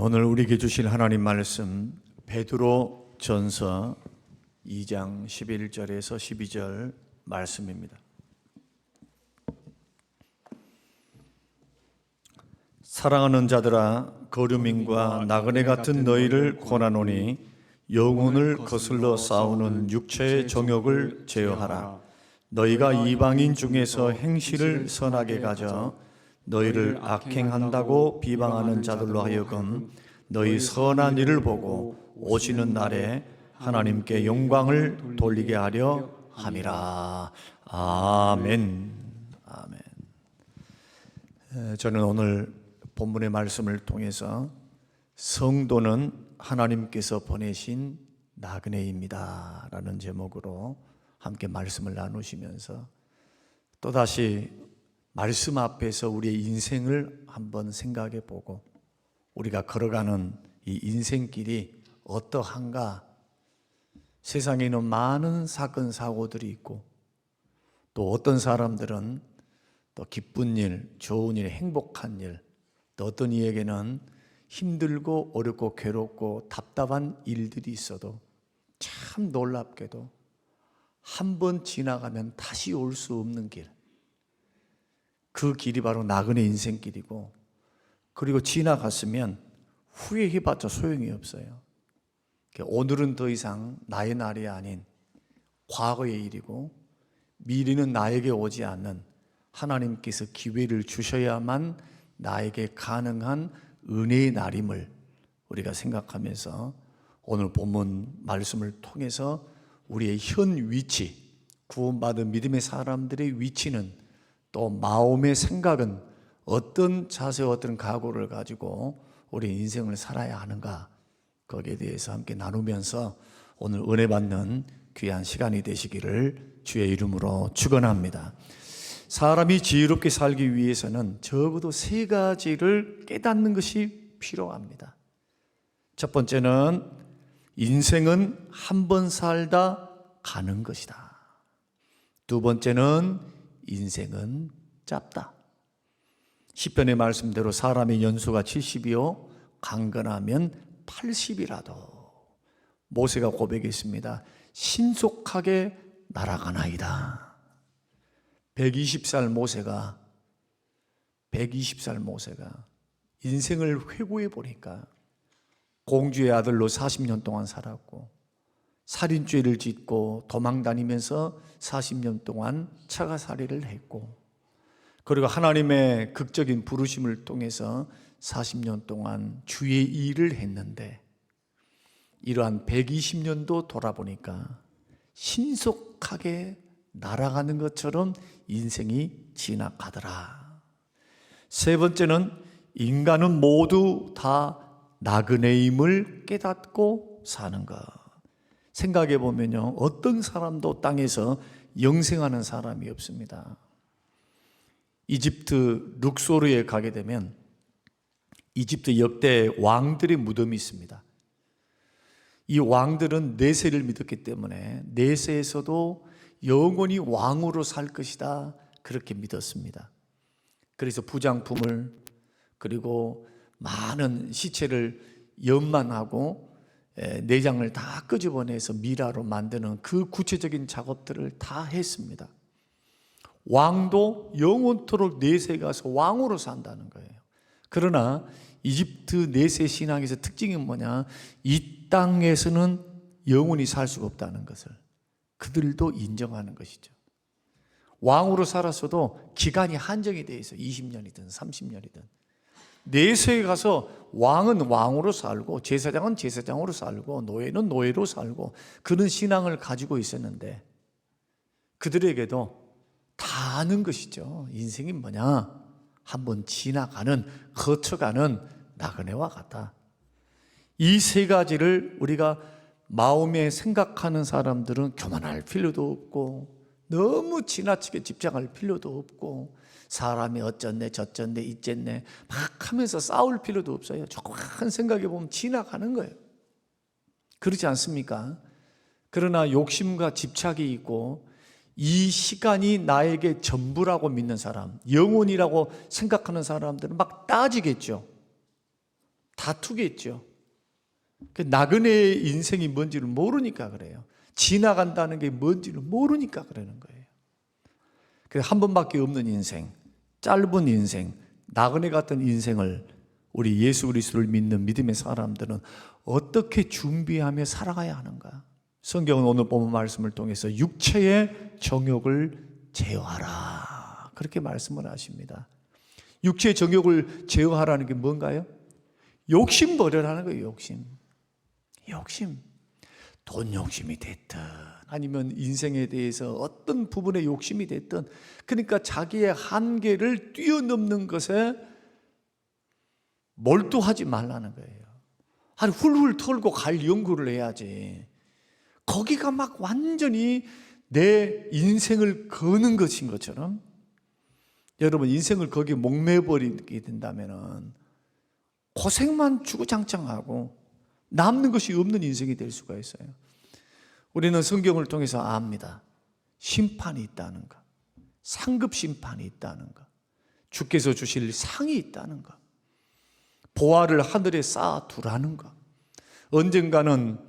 오늘 우리에게 주실 하나님 말씀 베드로 전서 2장 11절에서 12절 말씀입니다. 사랑하는 자들아, 거류민과 나그네 같은 너희를 권하노니 영혼을 거슬러 싸우는 육체의 정욕을 제어하라. 너희가 이방인 중에서 행실을 선하게 가져 너희를 악행한다고 비방하는 자들로 하여금 너희 선한 일을 보고 오시는 날에 하나님께 영광을 돌리게 하려 함이라. 아멘. 아멘. 저는 오늘 본문의 말씀을 통해서 성도는 하나님께서 보내신 나그네입니다 라는 제목으로 함께 말씀을 나누시면서 또다시 말씀 앞에서 우리의 인생을 한번 생각해 보고 우리가 걸어가는 이 인생길이 어떠한가. 세상에는 많은 사건 사고들이 있고 또 어떤 사람들은 또 기쁜 일, 좋은 일, 행복한 일, 또 어떤 이에게는 힘들고 어렵고 괴롭고 답답한 일들이 있어도 참 놀랍게도 한 번 지나가면 다시 올 수 없는 길, 그 길이 바로 나그네 인생길이고, 그리고 지나갔으면 후회해봤자 소용이 없어요. 오늘은 더 이상 나의 날이 아닌 과거의 일이고 미래는 나에게 오지 않는 하나님께서 기회를 주셔야만 나에게 가능한 은혜의 날임을 우리가 생각하면서 오늘 본문 말씀을 통해서 우리의 현 위치, 구원받은 믿음의 사람들의 위치는 또 마음의 생각은 어떤 자세, 어떤 각오를 가지고 우리 인생을 살아야 하는가, 거기에 대해서 함께 나누면서 오늘 은혜 받는 귀한 시간이 되시기를 주의 이름으로 축원합니다. 사람이 지혜롭게 살기 위해서는 적어도 세 가지를 깨닫는 것이 필요합니다. 첫 번째는 인생은 한 번 살다 가는 것이다. 두 번째는 인생은 짧다. 시편의 말씀대로 사람의 연수가 70이요 강건하면 80이라도. 모세가 고백했습니다. 신속하게 날아가나이다. 120살 모세가 인생을 회고해 보니까 공주의 아들로 40년 동안 살았고 살인죄를 짓고 도망다니면서 40년 동안 처가살이를 했고, 그리고 하나님의 극적인 부르심을 통해서 40년 동안 주의 일을 했는데 이러한 120년도 돌아보니까 신속하게 날아가는 것처럼 인생이 지나가더라. 세 번째는 인간은 모두 다 나그네임을 깨닫고 사는 것. 생각해 보면요, 어떤 사람도 땅에서 영생하는 사람이 없습니다. 이집트 룩소르에 가게 되면 이집트 역대 왕들의 무덤이 있습니다. 이 왕들은 내세를 믿었기 때문에 내세에서도 영원히 왕으로 살 것이다, 그렇게 믿었습니다. 그래서 부장품을, 그리고 많은 시체를 연만하고 내장을 다 끄집어내서 미라로 만드는 그 구체적인 작업들을 다 했습니다. 왕도 영원토록 내세에 가서 왕으로 산다는 거예요. 그러나 이집트 내세 신앙에서 특징이 뭐냐? 이 땅에서는 영원히 살 수가 없다는 것을 그들도 인정하는 것이죠. 왕으로 살았어도 기간이 한정이 되어 있어요. 20년이든 30년이든. 내세에 가서 왕은 왕으로 살고 제사장은 제사장으로 살고 노예는 노예로 살고 그런 신앙을 가지고 있었는데 그들에게도 다 아는 것이죠. 인생이 뭐냐? 한번 지나가는, 거쳐가는 나그네와 같다. 이 세 가지를 우리가 마음에 생각하는 사람들은 교만할 필요도 없고 너무 지나치게 집착할 필요도 없고 사람이 어쩌네 저쩌네 이쨌네 막 하면서 싸울 필요도 없어요. 조금만 생각해 보면 지나가는 거예요. 그렇지 않습니까? 그러나 욕심과 집착이 있고 이 시간이 나에게 전부라고 믿는 사람, 영혼이라고 생각하는 사람들은 막 따지겠죠. 다투겠죠. 그 나그네의 인생이 뭔지를 모르니까 그래요. 지나간다는 게 뭔지를 모르니까 그러는 거예요. 그래서 한 번밖에 없는 인생, 짧은 인생, 나그네 같은 인생을 우리 예수 그리스도를 믿는 믿음의 사람들은 어떻게 준비하며 살아가야 하는가? 성경은 오늘 본문 말씀을 통해서 육체의 정욕을 제어하라, 그렇게 말씀을 하십니다. 육체의 정욕을 제어하라는 게 뭔가요? 욕심 버려라는 거예요. 욕심. 돈 욕심이 됐든 아니면 인생에 대해서 어떤 부분의 욕심이 됐든, 그러니까 자기의 한계를 뛰어넘는 것에 몰두하지 말라는 거예요. 한 훌훌 털고 갈 연구를 해야지. 거기가 막 완전히 내 인생을 거는 것인 것처럼, 여러분 인생을 거기에 목매버리게 된다면 고생만 주구장창하고 남는 것이 없는 인생이 될 수가 있어요. 우리는 성경을 통해서 압니다. 심판이 있다는 것, 상급 심판이 있다는 것, 주께서 주실 상이 있다는 것, 보화를 하늘에 쌓아두라는 것, 언젠가는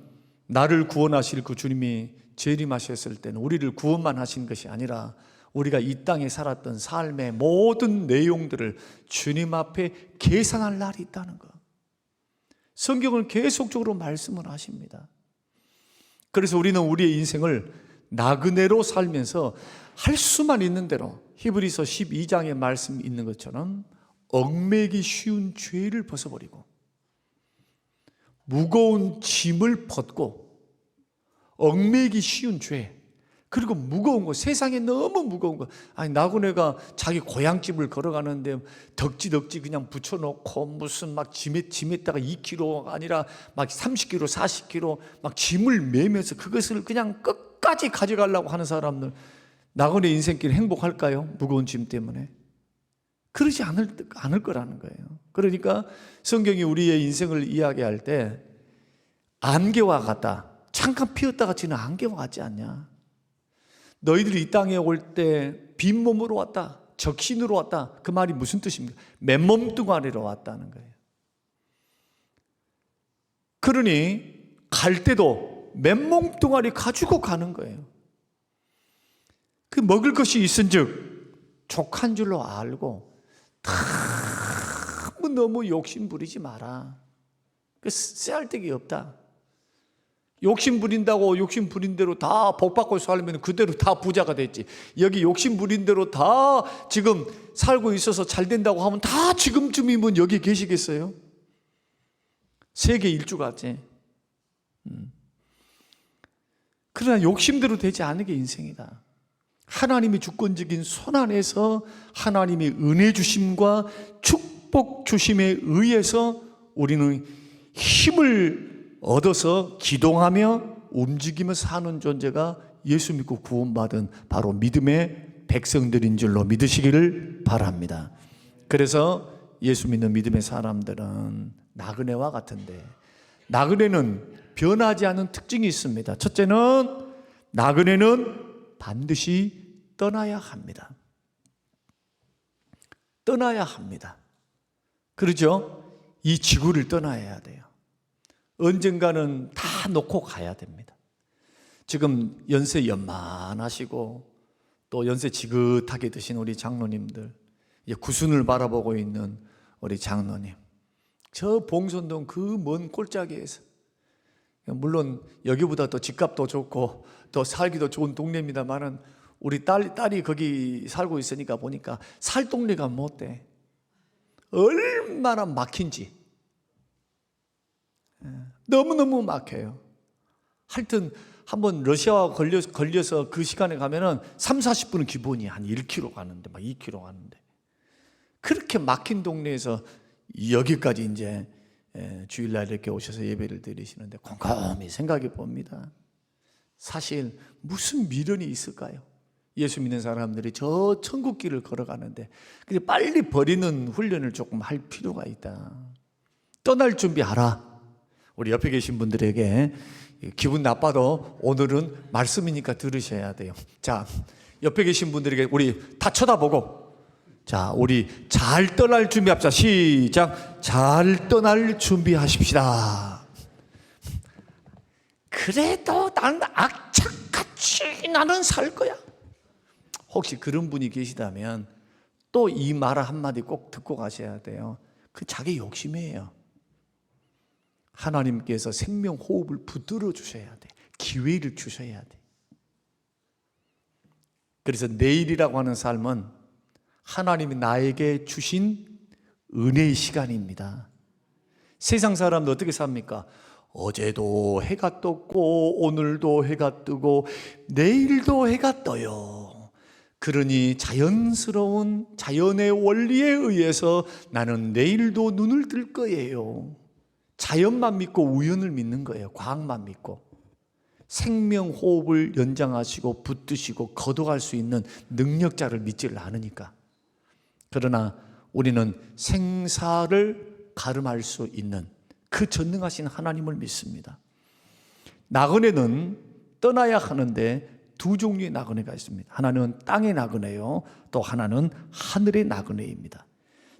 나를 구원하실 그 주님이 재림하셨을 때는 우리를 구원만 하신 것이 아니라 우리가 이 땅에 살았던 삶의 모든 내용들을 주님 앞에 계산할 날이 있다는 것, 성경을 계속적으로 말씀을 하십니다. 그래서 우리는 우리의 인생을 나그네로 살면서 할 수만 있는 대로, 히브리서 12장의 말씀이 있는 것처럼 얽매기 쉬운 죄를 벗어버리고 무거운 짐을 벗고, 얽매기 쉬운 죄, 그리고 무거운 거, 세상에 너무 무거운 거. 아니, 나그네가 자기 고향집을 걸어가는데 덕지덕지 그냥 붙여놓고 무슨 막 짐에다가 2kg가 아니라 막 30kg, 40kg 막 짐을 매면서 그것을 그냥 끝까지 가져가려고 하는 사람들, 나그네 인생길 행복할까요? 무거운 짐 때문에? 그러지 않을 거라는 거예요. 그러니까 성경이 우리의 인생을 이야기할 때 안개와 같다, 잠깐 피었다가 지는 안개와 같지 않냐? 너희들이 이 땅에 올 때 빈몸으로 왔다, 적신으로 왔다, 그 말이 무슨 뜻입니까? 맨몸뚱아리로 왔다는 거예요. 그러니 갈 때도 맨몸뚱아리 가지고 가는 거예요. 그 먹을 것이 있은즉 족한 줄로 알고 너무 욕심 부리지 마라. 그 쓰잘데기 없다. 욕심 부린다고 욕심 부린 대로 다 복받고 살면 그대로 다 부자가 됐지. 여기 욕심 부린 대로 다 지금 살고 있어서 잘 된다고 하면 다 지금쯤이면 여기 계시겠어요? 세계 일주같이. 그러나 욕심대로 되지 않은 게 인생이다. 하나님의 주권적인 손 안에서 하나님의 은혜 주심과 축복 주심에 의해서 우리는 힘을 얻어서 기동하며 움직이며 사는 존재가 예수 믿고 구원받은 바로 믿음의 백성들인 줄로 믿으시기를 바랍니다. 그래서 예수 믿는 믿음의 사람들은 나그네와 같은데, 나그네는 변하지 않는 특징이 있습니다. 첫째는 나그네는 반드시 떠나야 합니다. 떠나야 합니다. 그렇죠? 이 지구를 떠나야 돼요. 언젠가는 다 놓고 가야 됩니다. 지금 연세 연만하시고 또 연세 지긋하게 드신 우리 장로님들, 이제 구순을 바라보고 있는 우리 장로님, 저 봉선동 그 먼 골짜기에서, 물론 여기보다 더 집값도 좋고 더 살기도 좋은 동네입니다만은 우리 딸이 거기 살고 있으니까 보니까 살 동네가 못 돼. 얼마나 막힌지. 너무너무 막혀요. 하여튼 한번 러시아와 걸려서 그 시간에 가면은 30-40분은 기본이 한 1km 가는데, 막 2km 가는데, 그렇게 막힌 동네에서 여기까지 이제 주일날 이렇게 오셔서 예배를 드리시는데 곰곰이 생각해 봅니다. 사실 무슨 미련이 있을까요? 예수 믿는 사람들이 저 천국길을 걸어가는데 그냥 빨리 버리는 훈련을 조금 할 필요가 있다. 떠날 준비하라. 우리 옆에 계신 분들에게 기분 나빠도 오늘은 말씀이니까 들으셔야 돼요. 자, 옆에 계신 분들에게 우리 다 쳐다보고, 자, 우리 잘 떠날 준비합시다. 시작. 잘 떠날 준비하십시다. 그래도 나는 악착같이 나는 살 거야. 혹시 그런 분이 계시다면 또 이 말 한마디 꼭 듣고 가셔야 돼요. 그 자기 욕심이에요. 하나님께서 생명 호흡을 붙들어 주셔야 돼. 기회를 주셔야 돼. 그래서 내일이라고 하는 삶은 하나님이 나에게 주신 은혜의 시간입니다. 세상 사람도 어떻게 삽니까? 어제도 해가 떴고 오늘도 해가 뜨고 내일도 해가 떠요. 그러니 자연스러운 자연의 원리에 의해서 나는 내일도 눈을 뜰 거예요. 자연만 믿고 우연을 믿는 거예요. 과학만 믿고. 생명 호흡을 연장하시고 붙드시고 거둬갈 수 있는 능력자를 믿지를 않으니까. 그러나 우리는 생사를 가름할 수 있는 그 전능하신 하나님을 믿습니다. 나그네는 떠나야 하는데 두 종류의 나그네가 있습니다. 하나는 땅의 나그네요. 또 하나는 하늘의 나그네입니다.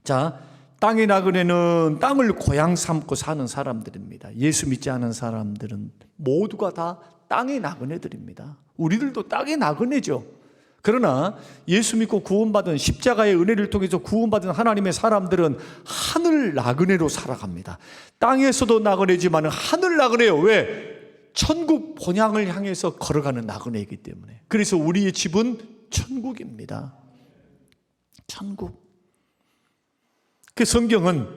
자, 땅의 나그네는 땅을 고향 삼고 사는 사람들입니다. 예수 믿지 않은 사람들은 모두가 다 땅의 나그네들입니다. 우리들도 땅의 나그네죠. 그러나 예수 믿고 구원받은 십자가의 은혜를 통해서 구원받은 하나님의 사람들은 하늘 나그네로 살아갑니다. 땅에서도 나그네지만 하늘 나그네요. 왜? 천국 본향을 향해서 걸어가는 나그네이기 때문에. 그래서 우리의 집은 천국입니다. 천국. 그 성경은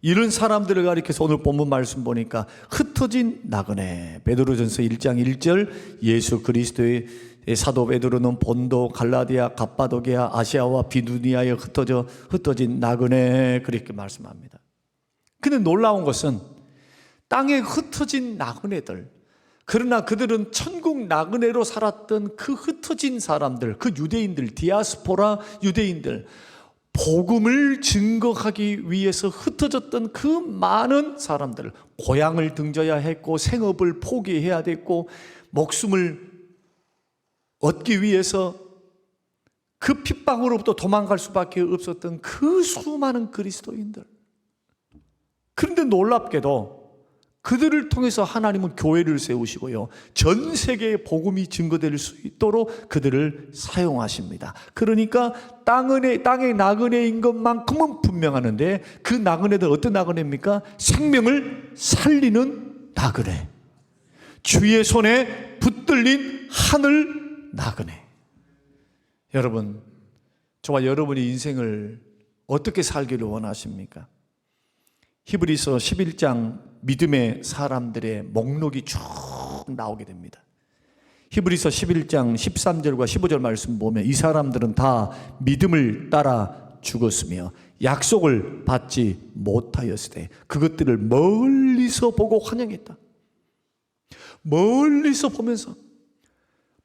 이런 사람들을 가리켜서 오늘 본문 말씀 보니까 흩어진 나그네, 베드로전서 1장 1절, 예수 그리스도의 사도 베드로는 본도, 갈라디아, 갑바도기아, 아시아와 비두니아에 흩어진 나그네, 그렇게 말씀합니다. 근데 놀라운 것은 땅에 흩어진 나그네들, 그러나 그들은 천국 나그네로 살았던 그 흩어진 사람들, 그 유대인들, 디아스포라 유대인들, 복음을 증거하기 위해서 흩어졌던 그 많은 사람들, 고향을 등져야 했고 생업을 포기해야 됐고 목숨을 얻기 위해서 그 핍박으로부터 도망갈 수밖에 없었던 그 수많은 그리스도인들. 그런데 놀랍게도 그들을 통해서 하나님은 교회를 세우시고요, 전 세계에 복음이 증거될 수 있도록 그들을 사용하십니다. 그러니까 땅의 나그네인 것만큼은 분명하는데 그 나그네들 어떤 나그네입니까? 생명을 살리는 나그네, 주의 손에 붙들린 하늘 나그네. 여러분, 저와 여러분의 인생을 어떻게 살기를 원하십니까? 히브리서 11장 믿음의 사람들의 목록이 쭉 나오게 됩니다. 히브리서 11장 13절과 15절 말씀 보면 이 사람들은 다 믿음을 따라 죽었으며 약속을 받지 못하였으되 그것들을 멀리서 보고 환영했다. 멀리서 보면서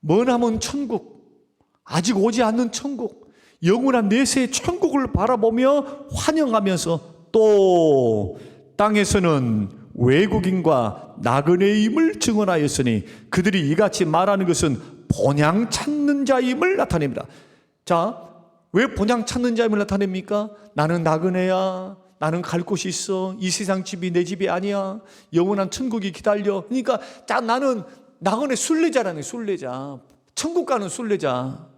머나먼 천국, 아직 오지 않는 천국, 영원한 내세의 천국을 바라보며 환영하면서 또 땅에서는 외국인과 나그네임을 증언하였으니 그들이 이같이 말하는 것은 본향 찾는 자임을 나타냅니다. 자, 왜 본향 찾는 자임을 나타냅니까? 나는 나그네야, 나는 갈 곳이 있어, 이 세상 집이 내 집이 아니야, 영원한 천국이 기다려. 그러니까 자, 나는 나그네 순례자라는, 순례자, 천국 가는 순례자,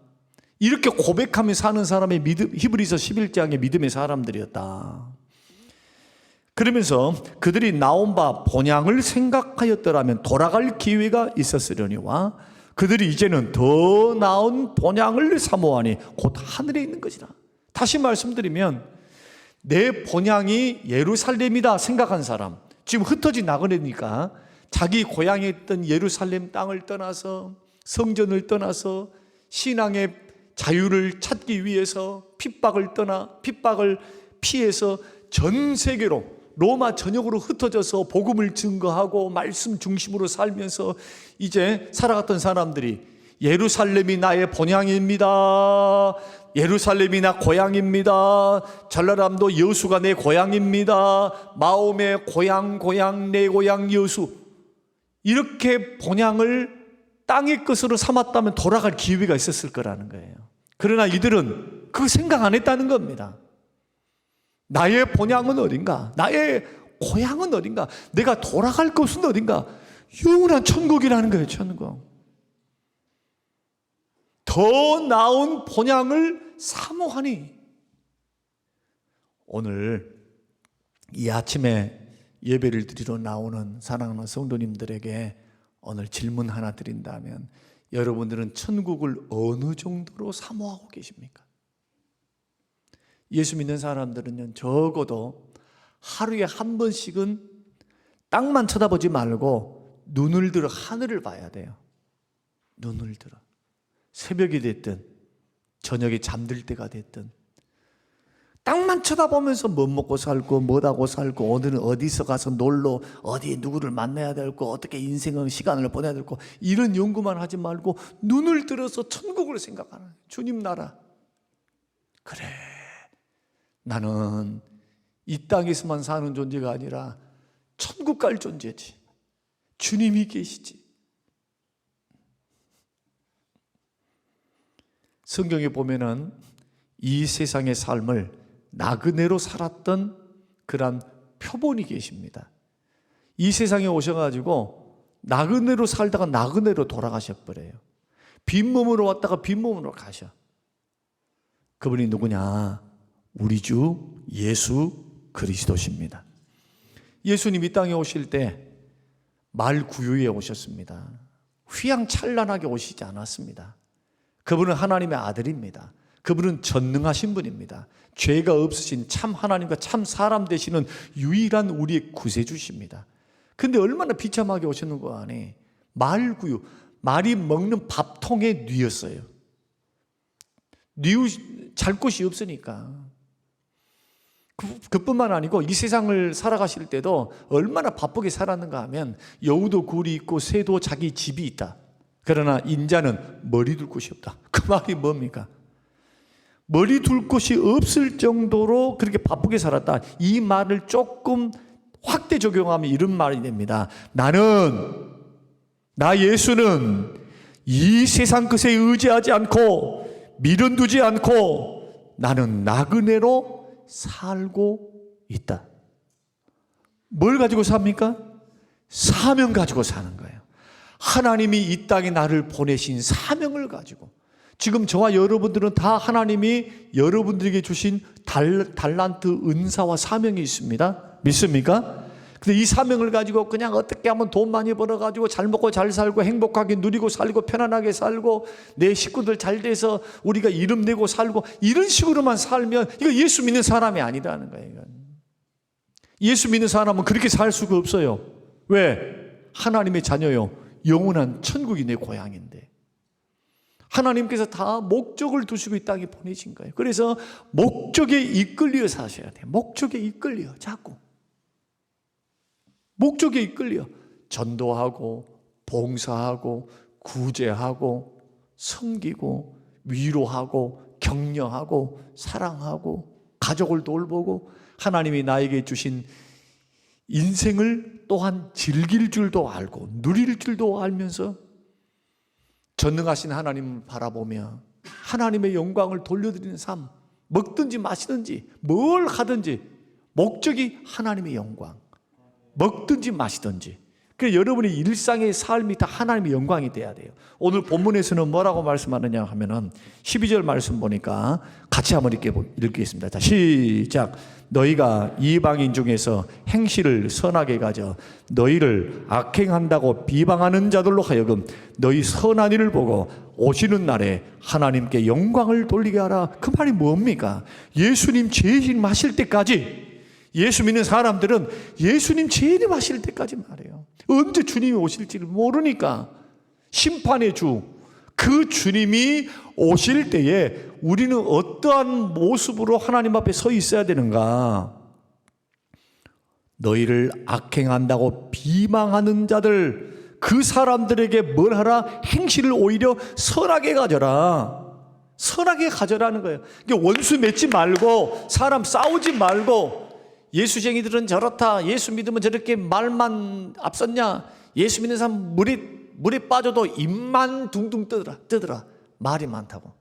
이렇게 고백하며 사는 사람의 믿음, 히브리서 11장의 믿음의 사람들이었다. 그러면서 그들이 나온 바 본향을 생각하였더라면 돌아갈 기회가 있었으려니와 그들이 이제는 더 나은 본향을 사모하니 곧 하늘에 있는 것이다. 다시 말씀드리면 내 본향이 예루살렘이다 생각한 사람, 지금 흩어진 나그네니까 자기 고향에 있던 예루살렘 땅을 떠나서 성전을 떠나서 신앙의 자유를 찾기 위해서 핍박을 피해서 전 세계로 로마 전역으로 흩어져서 복음을 증거하고 말씀 중심으로 살면서 이제 살아갔던 사람들이 예루살렘이 나의 본향입니다, 예루살렘이 나 고향입니다, 전라남도 여수가 내 고향입니다, 마음의 고향 내 고향 여수, 이렇게 본향을 땅의 것으로 삼았다면 돌아갈 기회가 있었을 거라는 거예요. 그러나 이들은 그 생각 안 했다는 겁니다. 나의 본향은 어딘가? 나의 고향은 어딘가? 내가 돌아갈 곳은 어딘가? 영원한 천국이라는 거예요. 천국. 더 나은 본향을 사모하니. 오늘 이 아침에 예배를 드리러 나오는 사랑하는 성도님들에게 오늘 질문 하나 드린다면, 여러분들은 천국을 어느 정도로 사모하고 계십니까? 예수 믿는 사람들은요, 적어도 하루에 한 번씩은 땅만 쳐다보지 말고 눈을 들어 하늘을 봐야 돼요. 눈을 들어. 새벽이 됐든 저녁에 잠들 때가 됐든 땅만 쳐다보면서 뭐 먹고 살고 뭐하고 살고, 오늘은 어디서 가서 놀러, 어디에 누구를 만나야 되고, 어떻게 인생의 시간을 보내야 되고, 이런 연구만 하지 말고 눈을 들어서 천국을 생각하는, 주님 나라. 그래, 나는 이 땅에서만 사는 존재가 아니라 천국 갈 존재지. 주님이 계시지. 성경에 보면은 이 세상의 삶을 나그네로 살았던 그런 표본이 계십니다. 이 세상에 오셔가지고 나그네로 살다가 나그네로 돌아가셔버려요. 빈몸으로 왔다가 빈몸으로 가셔. 그분이 누구냐? 우리 주 예수 그리스도십니다. 예수님 이 땅에 오실 때 말구유에 오셨습니다. 휘황찬란하게 오시지 않았습니다. 그분은 하나님의 아들입니다. 그분은 전능하신 분입니다. 죄가 없으신 참 하나님과 참 사람 되시는 유일한 우리의 구세주십니다. 근데 얼마나 비참하게 오셨는 거 아니? 말구유, 말이 먹는 밥통에 뉘었어요. 잘 곳이 없으니까. 그뿐만 아니고 이 세상을 살아가실 때도 얼마나 바쁘게 살았는가 하면, 여우도 굴이 있고 새도 자기 집이 있다. 그러나 인자는 머리 둘 곳이 없다. 그 말이 뭡니까? 머리 둘 곳이 없을 정도로 그렇게 바쁘게 살았다. 이 말을 조금 확대 적용하면 이런 말이 됩니다. 나 예수는 이 세상 것에 의지하지 않고 미련 두지 않고 나는 나그네로 살고 있다. 뭘 가지고 삽니까? 사명 가지고 사는 거예요. 하나님이 이 땅에 나를 보내신 사명을 가지고. 지금 저와 여러분들은 다 하나님이 여러분들에게 주신 달란트, 은사와 사명이 있습니다. 믿습니까? 근데 이 사명을 가지고 그냥 어떻게 하면 돈 많이 벌어가지고 잘 먹고 잘 살고 행복하게 누리고 살고 편안하게 살고 내 식구들 잘 돼서 우리가 이름 내고 살고, 이런 식으로만 살면 이거 예수 믿는 사람이 아니라는 거예요. 이건. 예수 믿는 사람은 그렇게 살 수가 없어요. 왜? 하나님의 자녀요. 영원한 천국이 내 고향인데. 하나님께서 다 목적을 두시고 이 땅에 보내신 거예요. 그래서 목적에 이끌려 사셔야 돼요. 목적에 이끌려, 자꾸. 목적에 이끌려. 전도하고, 봉사하고, 구제하고, 섬기고, 위로하고, 격려하고, 사랑하고, 가족을 돌보고, 하나님이 나에게 주신 인생을 또한 즐길 줄도 알고, 누릴 줄도 알면서 전능하신 하나님을 바라보며 하나님의 영광을 돌려드리는 삶, 먹든지 마시든지 뭘 하든지 목적이 하나님의 영광, 먹든지 마시든지. 그래서 여러분의 일상의 삶이 다 하나님의 영광이 돼야 돼요. 오늘 본문에서는 뭐라고 말씀하느냐 하면은 12절 말씀 보니까 같이 한번 읽겠습니다. 자, 시작. 너희가 이방인 중에서 행실을 선하게 가져 너희를 악행한다고 비방하는 자들로 하여금 너희 선한 일을 보고 오시는 날에 하나님께 영광을 돌리게 하라. 그 말이 뭡니까? 예수님 재림하실 때까지, 예수 믿는 사람들은 예수님 재림하실 때까지 말해요. 언제 주님이 오실지를 모르니까. 심판의 주, 그 주님이 오실 때에 우리는 어떠한 모습으로 하나님 앞에 서 있어야 되는가? 너희를 악행한다고 비방하는 자들, 그 사람들에게 뭘 하라? 행실을 오히려 선하게 가져라. 선하게 가져라는 거예요. 원수 맺지 말고, 사람 싸우지 말고, 예수쟁이들은 저렇다, 예수 믿으면 저렇게 말만 앞섰냐, 예수 믿는 사람 물에 빠져도 입만 둥둥 뜨더라. 말이 많다고.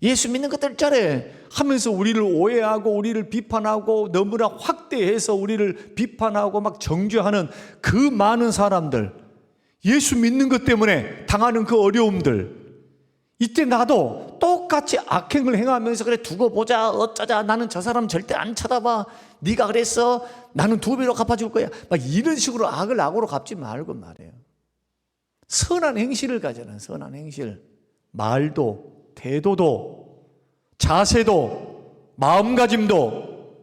예수 믿는 것들 잘해 하면서 우리를 오해하고 우리를 비판하고 너무나 확대해서 우리를 비판하고 막 정죄하는 그 많은 사람들, 예수 믿는 것 때문에 당하는 그 어려움들, 이때 나도 똑같이 악행을 행하면서 그래 두고 보자 어쩌자 나는 저 사람 절대 안 쳐다봐 네가 그랬어 나는 2배로 갚아줄 거야 막 이런 식으로 악을 악으로 갚지 말고 말이에요. 선한 행실을 가져라. 선한 행실, 말도 태도도 자세도 마음가짐도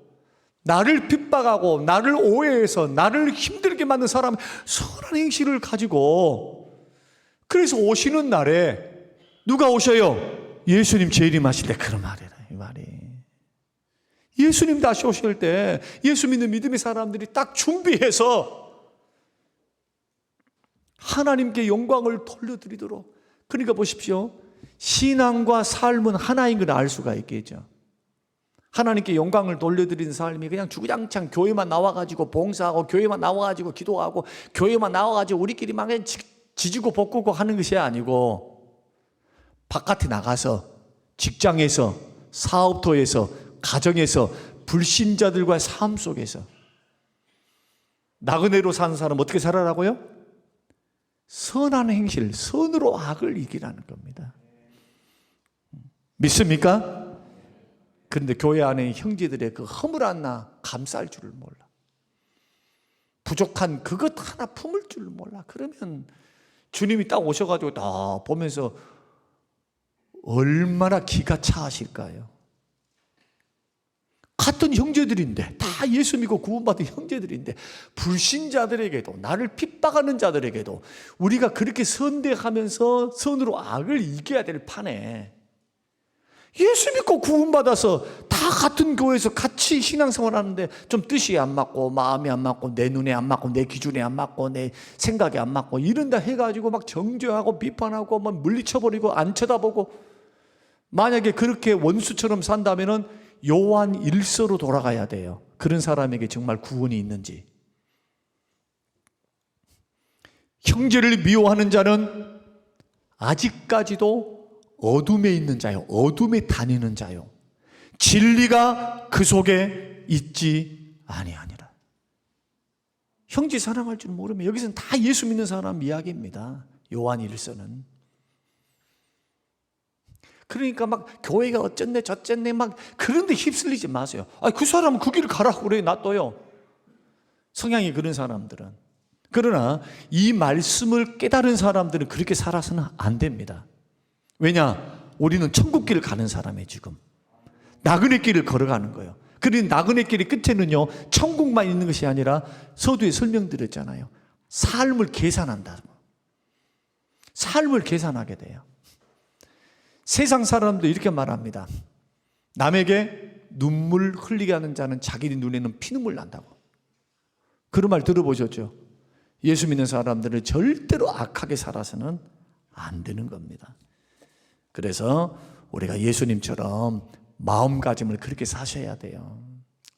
나를 핍박하고 나를 오해해서 나를 힘들게 만든 사람 선한 행실을 가지고, 그래서 오시는 날에 누가 오셔요? 예수님 재림하실 때 그런 말이라. 이 말이 예수님 다시 오실 때 예수 믿는 믿음의 사람들이 딱 준비해서 하나님께 영광을 돌려드리도록. 그러니까 보십시오, 신앙과 삶은 하나인 걸 알 수가 있겠죠. 하나님께 영광을 돌려드리는 삶이 그냥 주구장창 교회만 나와가지고 봉사하고 교회만 나와가지고 기도하고 교회만 나와가지고 우리끼리 막 지지고 볶고 하는 것이 아니고, 바깥에 나가서 직장에서 사업터에서 가정에서 불신자들과의 삶 속에서 나그네로 사는 사람 어떻게 살아라고요? 선한 행실, 선으로 악을 이기라는 겁니다. 믿습니까? 그런데 교회 안에 형제들의 그 허물한 나 감쌀 줄을 몰라. 부족한 그것 하나 품을 줄을 몰라. 그러면 주님이 딱 오셔가지고 다 보면서 얼마나 기가 차하실까요? 같은 형제들인데, 다 예수 믿고 구원받은 형제들인데, 불신자들에게도, 나를 핍박하는 자들에게도 우리가 그렇게 선대하면서 선으로 악을 이겨야 될 판에, 예수 믿고 구원받아서 다 같은 교회에서 같이 신앙생활 하는데 좀 뜻이 안 맞고 마음이 안 맞고 내 눈에 안 맞고 내 기준에 안 맞고 내 생각에 안 맞고 이런다 해가지고 막 정죄하고 비판하고 막 물리쳐버리고 안 쳐다보고, 만약에 그렇게 원수처럼 산다면은 요한 1서로 돌아가야 돼요. 그런 사람에게 정말 구원이 있는지. 형제를 미워하는 자는 아직까지도 어둠에 있는 자요, 어둠에 다니는 자요, 진리가 그 속에 있지 아니하니라. 형제 사랑할 줄 모르면, 여기서는 다 예수 믿는 사람 이야기입니다. 요한 1서는. 그러니까 막 교회가 어쨌네 저쨌네 막 그런 데 휩쓸리지 마세요. 그 사람은 그 길을 가라고 그래, 놔둬요. 성향이 그런 사람들은. 그러나 이 말씀을 깨달은 사람들은 그렇게 살아서는 안 됩니다. 왜냐? 우리는 천국 길을 가는 사람이에요. 지금 나그네 길을 걸어가는 거예요. 그런데 나그네 길의 끝에는요, 천국만 있는 것이 아니라 서두에 설명드렸잖아요. 삶을 계산한다. 삶을 계산하게 돼요. 세상 사람도 이렇게 말합니다. 남에게 눈물 흘리게 하는 자는 자기 눈에는 피눈물 난다고. 그런 말 들어보셨죠? 예수 믿는 사람들은 절대로 악하게 살아서는 안 되는 겁니다. 그래서 우리가 예수님처럼 마음가짐을 그렇게 사셔야 돼요.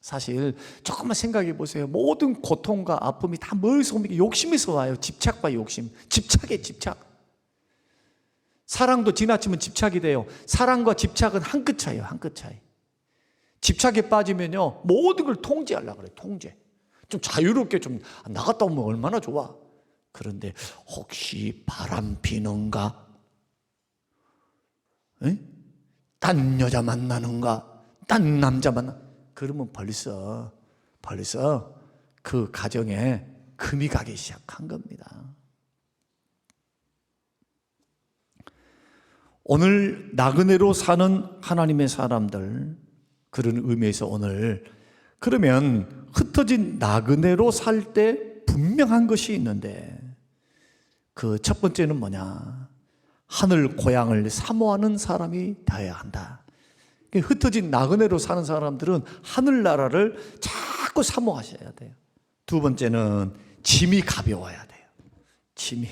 사실 조금만 생각해 보세요. 모든 고통과 아픔이 다 머리에서 옵니까? 욕심에서 와요. 집착과 욕심. 집착에 집착. 사랑도 지나치면 집착이 돼요. 사랑과 집착은 한 끗 차이에요. 한 끗 차이. 집착에 빠지면요, 모든 걸 통제하려고 그래요. 통제. 좀 자유롭게 좀 나갔다 오면 얼마나 좋아. 그런데 혹시 바람 피는가? 에? 딴 여자 만나는가? 딴 남자 그러면 벌써 그 가정에 금이 가기 시작한 겁니다. 오늘 나그네로 사는 하나님의 사람들, 그런 의미에서 오늘, 그러면 흩어진 나그네로 살 때 분명한 것이 있는데, 그 첫 번째는 뭐냐? 하늘 고향을 사모하는 사람이 되어야 한다. 흩어진 나그네로 사는 사람들은 하늘나라를 자꾸 사모하셔야 돼요. 두 번째는 짐이 가벼워야 돼요. 짐이.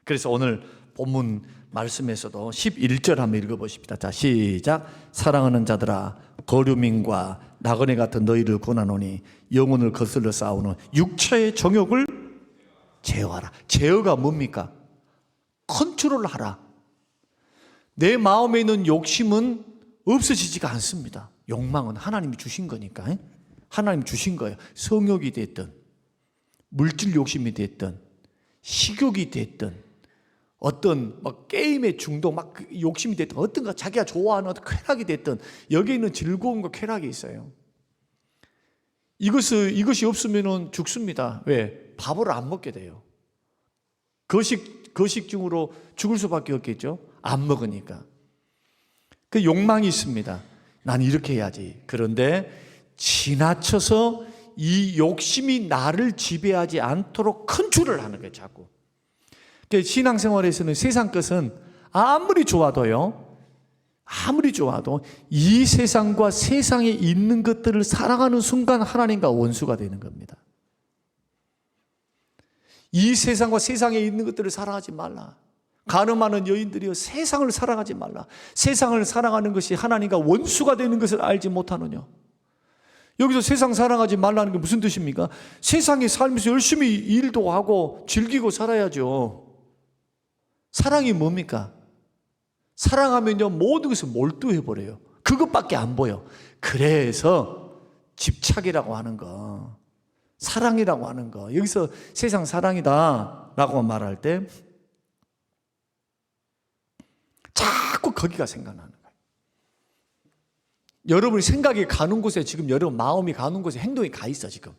그래서 오늘 본문 말씀에서도 11절 한번 읽어보십시다. 자, 시작. 사랑하는 자들아, 거류민과 나그네 같은 너희를 권하노니 영혼을 거슬러 싸우는 육체의 정욕을 제어하라. 제어가 뭡니까? 컨트롤하라. 내 마음에 있는 욕심은 없어지지가 않습니다. 욕망은 하나님이 주신 거니까. 하나님 주신 거예요. 성욕이 됐든 물질 욕심이 됐든 식욕이 됐든 어떤 막 게임에 중독 막 욕심이 됐든 어떤 거 자기가 좋아하는 어떤 쾌락이 됐든 여기에 있는 즐거움과 쾌락이 있어요. 이것이 없으면 죽습니다. 왜? 밥을 안 먹게 돼요. 거식증으로 죽을 수밖에 없겠죠. 안 먹으니까. 그 욕망이 있습니다. 난 이렇게 해야지. 그런데 지나쳐서 이 욕심이 나를 지배하지 않도록 컨트롤을 하는 거예요. 자꾸. 신앙생활에서는 세상 것은 아무리 좋아도 이 세상과 세상에 있는 것들을 사랑하는 순간 하나님과 원수가 되는 겁니다. 이 세상과 세상에 있는 것들을 사랑하지 말라. 가늠하는 여인들이여 세상을 사랑하지 말라. 세상을 사랑하는 것이 하나님과 원수가 되는 것을 알지 못하느냐. 여기서 세상 사랑하지 말라는 게 무슨 뜻입니까? 세상에 살면서 열심히 일도 하고 즐기고 살아야죠. 사랑이 뭡니까? 사랑하면요 모든 것을 몰두해버려요. 그것밖에 안 보여. 그래서 집착이라고 하는 거, 사랑이라고 하는 거, 여기서 세상 사랑이다 라고 말할 때 자꾸 거기가 생각나는 거예요. 여러분이 생각이 가는 곳에 지금 여러분 마음이 가는 곳에 행동이 가 있어. 지금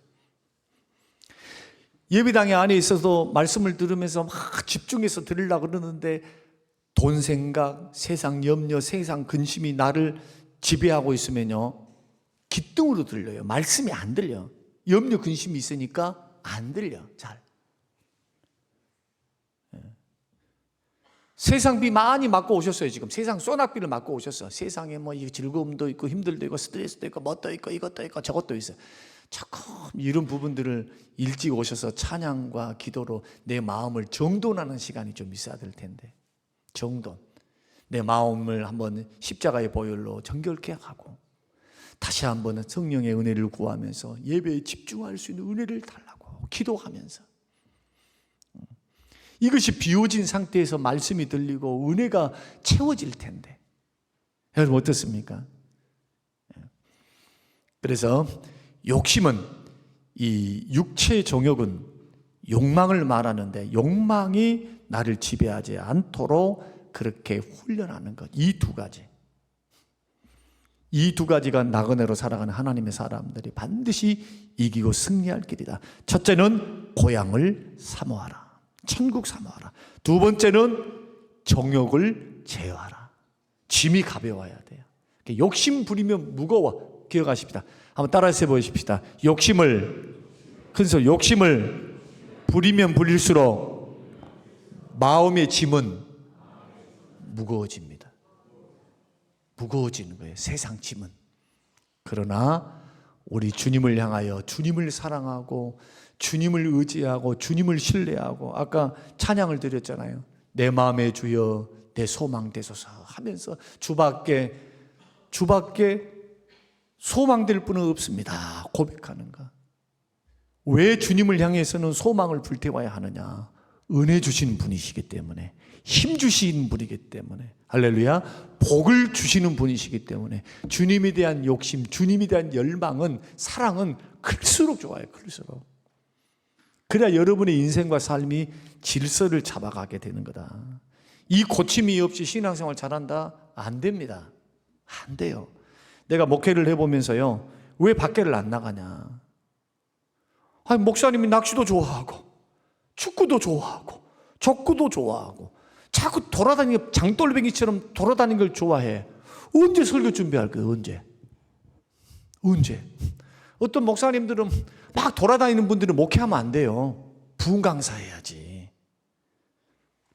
예배당에 안에 있어서 말씀을 들으면서 막 집중해서 들으려고 그러는데 돈 생각, 세상 염려, 세상 근심이 나를 지배하고 있으면요 귓등으로 들려요. 말씀이 안 들려. 염려 근심이 있으니까 안 들려 잘. 세상비 많이 맞고 오셨어요. 지금 세상 소낙비를 맞고 오셨어. 세상에 뭐 즐거움도 있고 힘들도 있고 스트레스도 있고 뭣도 있고 이것도 있고 저것도 있어요. 자꾸 이런 부분들을 일찍 오셔서 찬양과 기도로 내 마음을 정돈하는 시간이 좀 있어야 될 텐데, 정돈. 내 마음을 한번 십자가의 보혈로 정결케 하고 다시 한번 성령의 은혜를 구하면서 예배에 집중할 수 있는 은혜를 달라고 기도하면서, 이것이 비워진 상태에서 말씀이 들리고 은혜가 채워질 텐데 여러분 어떻습니까? 그래서 욕심은, 이 육체의 정욕은 욕망을 말하는데 욕망이 나를 지배하지 않도록 그렇게 훈련하는 것. 이 두 가지가 나그네로 살아가는 하나님의 사람들이 반드시 이기고 승리할 길이다. 첫째는 고향을 사모하라. 천국 사모하라. 두 번째는 정욕을 제어하라. 짐이 가벼워야 돼요. 욕심 부리면 무거워. 기억하십시다. 한번 따라서 해보십시다. 욕심을 부리면 부릴수록 마음의 짐은 무거워집니다. 무거워지는 거예요. 세상 짐은. 그러나 우리 주님을 향하여 주님을 사랑하고 주님을 의지하고 주님을 신뢰하고, 아까 찬양을 드렸잖아요. 내 마음의 주여 내 소망 되소서 하면서 주밖에 소망될 분은 없습니다 고백하는 것. 왜 주님을 향해서는 소망을 불태워야 하느냐? 은혜 주신 분이시기 때문에, 힘 주신 분이기 때문에, 할렐루야, 복을 주시는 분이시기 때문에 주님에 대한 욕심, 주님에 대한 열망은, 사랑은 클수록 좋아요. 클수록. 그래야 여러분의 인생과 삶이 질서를 잡아가게 되는 거다. 이 고침이 없이 신앙생활 잘한다? 안 됩니다. 안 돼요. 내가 목회를 해보면서요, 왜 밖에를 안 나가냐? 아니, 목사님이 낚시도 좋아하고 축구도 좋아하고 족구도 좋아하고 자꾸 돌아다니는, 장돌뱅이처럼 돌아다니는 걸 좋아해. 언제 설교 준비할 거예요? 언제? 어떤 목사님들은 막 돌아다니는 분들은 목회하면 안 돼요. 부흥 강사 해야지.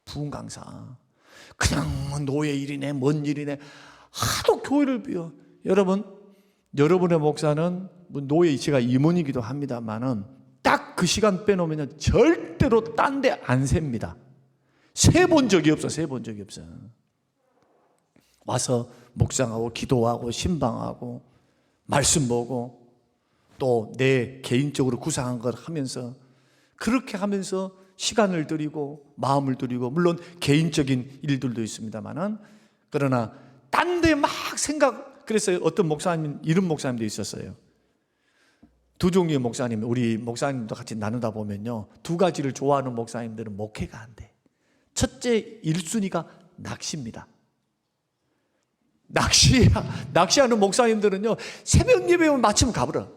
부흥 강사. 그냥 노예 일이네, 뭔 일이네. 하도 교회를 비워. 여러분의 목사는 노예, 제가 임원이기도 합니다만은 딱 그 시간 빼놓으면 절대로 딴 데 안 셉니다. 세본 적이 없어. 와서 묵상하고 기도하고 신방하고 말씀 보고 또 내 개인적으로 구상한 걸 하면서, 그렇게 하면서 시간을 들이고 마음을 들이고, 물론 개인적인 일들도 있습니다만은, 그러나 딴 데 막 그래서 어떤 목사님, 이런 목사님도 있었어요. 두 종류의 목사님, 우리 목사님도 같이 나누다 보면요, 두 가지를 좋아하는 목사님들은 목회가 안 돼. 첫째 1순위가 낚시입니다. 낚시하는 목사님들은요, 새벽 예배만 마치면 가버려.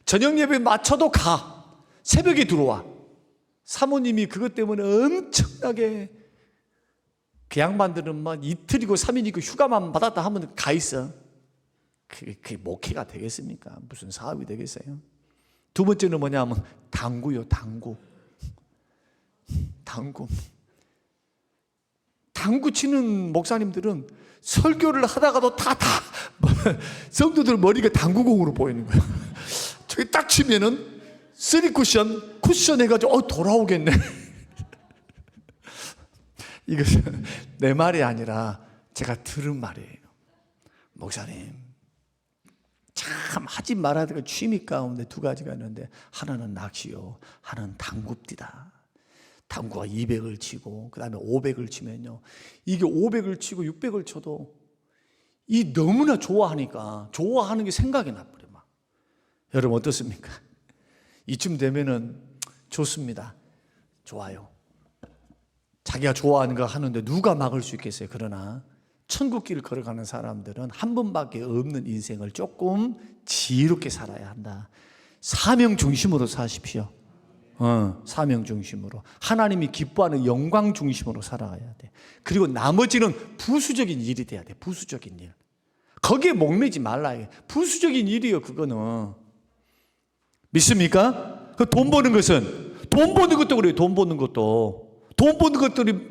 저녁 예배 맞춰도 가. 새벽에 들어와. 사모님이 그것 때문에 엄청나게, 그 양반들은 막 이틀이고 3일이고 휴가만 받았다 하면 가 있어. 그게 목회가 되겠습니까? 무슨 사업이 되겠어요? 두 번째는 뭐냐면 당구요. 당구 치는 목사님들은 설교를 하다가도 성도들 머리가 당구공으로 보이는 거야. 저기 딱 치면은 3쿠션 해가지고 돌아오겠네. 이것은 내 말이 아니라 제가 들은 말이에요. 목사님, 참 하지 말아야 될 취미 가운데 두 가지가 있는데, 하나는 낚시요, 하나는 당구입니다. 당구가 200을 치고 그 다음에 500을 치면요, 이게 500을 치고 600을 쳐도 이 너무나 좋아하니까 좋아하는 게 생각이 나버려. 막. 여러분 어떻습니까? 이쯤 되면은 좋습니다. 좋아요. 자기가 좋아하는 거 하는데 누가 막을 수 있겠어요? 그러나 천국길을 걸어가는 사람들은 한 번밖에 없는 인생을 조금 지혜롭게 살아야 한다. 사명 중심으로 사십시오. 사명 중심으로, 하나님이 기뻐하는 영광 중심으로 살아가야 돼. 그리고 나머지는 부수적인 일이 돼야 돼. 부수적인 일. 거기에 목매지 말라. 부수적인 일이요, 그거는. 믿습니까? 돈 버는 것도 그래요. 돈 버는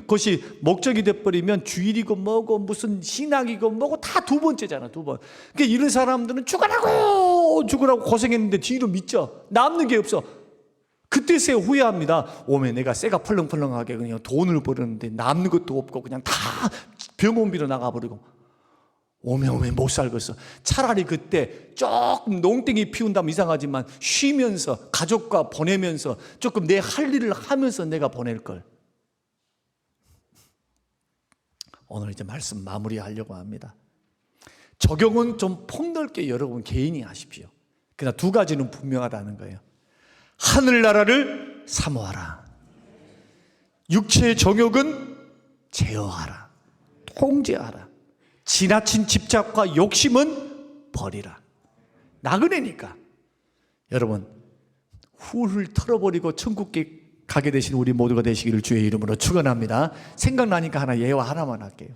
것이 목적이 돼버리면 주일이고 뭐고 무슨 신학이고 뭐고 다 두 번째잖아, 두 번. 그러니까 이런 사람들은 죽으라고 고생했는데 뒤로 믿죠. 남는 게 없어. 그때서야 후회합니다. 오면 내가 쇠가 펄렁펄렁하게 그냥 돈을 벌었는데 남는 것도 없고 그냥 다 병원비로 나가버리고 오면 못 살겠어. 차라리 그때 조금 농땡이 피운다면 이상하지만 쉬면서 가족과 보내면서 조금 내 할 일을 하면서 내가 보낼 걸. 오늘 이제 말씀 마무리하려고 합니다. 적용은 좀 폭넓게 여러분 개인이 하십시오. 그러나 두 가지는 분명하다는 거예요. 하늘나라를 사모하라. 육체의 정욕은 제어하라. 통제하라. 지나친 집착과 욕심은 버리라. 나그네니까. 여러분 훌훌 털어버리고 천국에 가게 되신 우리 모두가 되시기를 주의 이름으로 축원합니다. 생각나니까 예화 하나만 할게요.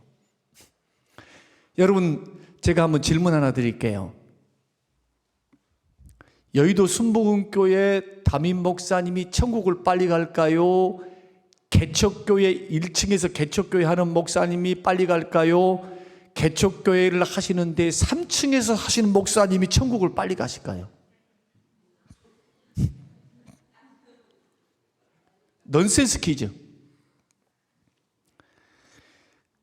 여러분 제가 한번 질문 하나 드릴게요. 여의도 순복음교회 담임 목사님이 천국을 빨리 갈까요? 개척교회 1층에서 개척교회 하는 목사님이 빨리 갈까요? 개척교회를 하시는데 3층에서 하시는 목사님이 천국을 빨리 가실까요? 넌센스 퀴즈.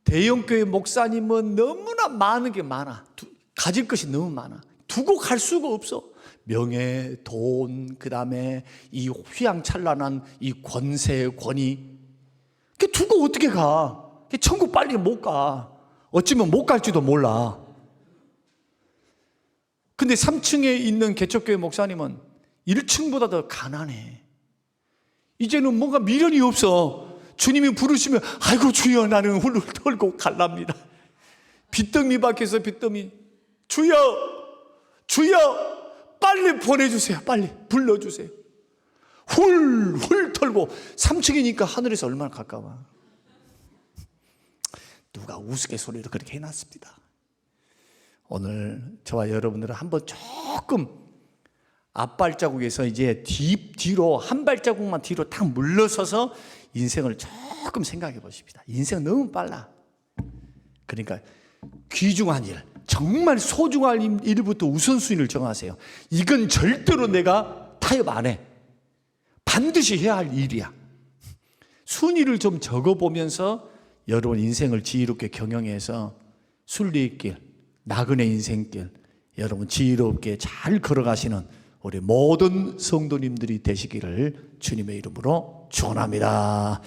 대형교회 목사님은 너무나 많은 게 많아. 가질 것이 너무 많아. 두고 갈 수가 없어. 명예, 돈, 그 다음에 이 휘황찬란한 이 권세, 권위. 그 두고 어떻게 가? 천국 빨리 못 가. 어쩌면 못 갈지도 몰라. 근데 3층에 있는 개척교회 목사님은 1층보다 더 가난해. 이제는 뭔가 미련이 없어. 주님이 부르시면 아이고 주여 나는 훌훌 털고 갈랍니다. 빚더미 밖에서 빚더미. 주여 빨리 보내주세요. 빨리 불러주세요. 훌훌 털고 3층이니까 하늘에서 얼마나 가까워. 누가 우스갯소리로 그렇게 해놨습니다. 오늘 저와 여러분들은 한번 조금 앞발자국에서 이제 뒤로 한 발자국만 뒤로 딱 물러서서 인생을 조금 생각해 보십시다. 인생은 너무 빨라. 그러니까 귀중한 일, 정말 소중한 일부터 우선순위를 정하세요. 이건 절대로 내가 타협 안 해. 반드시 해야 할 일이야. 순위를 좀 적어보면서 여러분 인생을 지혜롭게 경영해서 순리의 길, 나그네 인생길, 여러분 지혜롭게 잘 걸어가시는 우리 모든 성도님들이 되시기를 주님의 이름으로 축원합니다.